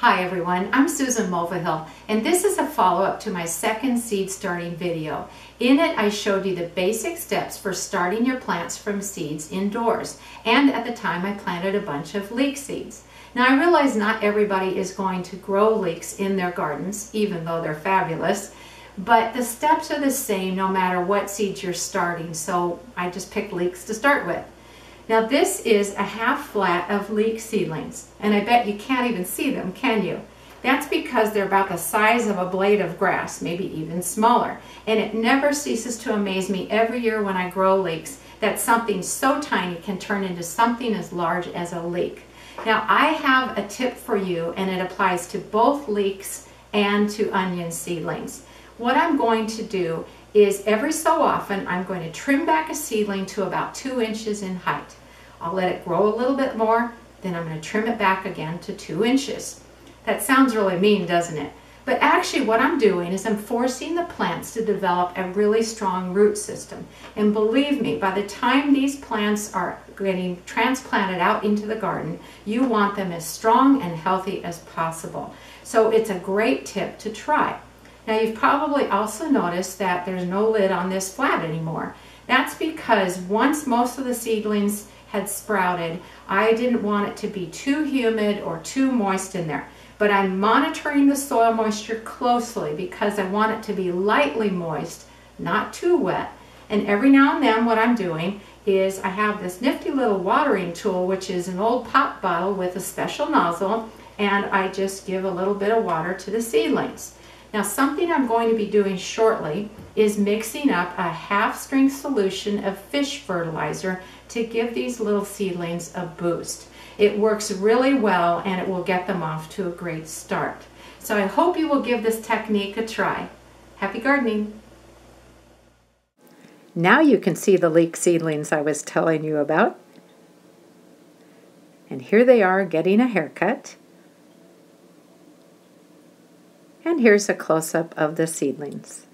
Hi everyone, I'm Susan Mulvihill, and this is a follow-up to my second seed starting video. In it, I showed you the basic steps for starting your plants from seeds indoors, and at the time I planted a bunch of leek seeds. Now I realize not everybody is going to grow leeks in their gardens, even though they're fabulous, but the steps are the same no matter what seeds you're starting, so I just picked leeks to start with. Now this is a half flat of leek seedlings, and I bet you can't even see them, can you? That's because they're about the size of a blade of grass, maybe even smaller. And it never ceases to amaze me every year when I grow leeks that something so tiny can turn into something as large as a leek. Now I have a tip for you, and it applies to both leeks and to onion seedlings. What I'm going to do is every so often I'm going to trim back a seedling to about 2 inches in height. I'll let it grow a little bit more, then I'm going to trim it back again to 2 inches. That sounds really mean, doesn't it? But actually what I'm doing is I'm forcing the plants to develop a really strong root system. And believe me, by the time these plants are getting transplanted out into the garden, you want them as strong and healthy as possible. So it's a great tip to try. Now you've probably also noticed that there's no lid on this flat anymore. That's because once most of the seedlings had sprouted, I didn't want it to be too humid or too moist in there. But I'm monitoring the soil moisture closely because I want it to be lightly moist, not too wet. And every now and then what I'm doing is I have this nifty little watering tool, which is an old pop bottle with a special nozzle, and I just give a little bit of water to the seedlings. Now something I'm going to be doing shortly is mixing up a half-strength solution of fish fertilizer to give these little seedlings a boost. It works really well and it will get them off to a great start. So I hope you will give this technique a try. Happy gardening! Now you can see the leek seedlings I was telling you about. And here they are getting a haircut. And here's a close-up of the seedlings.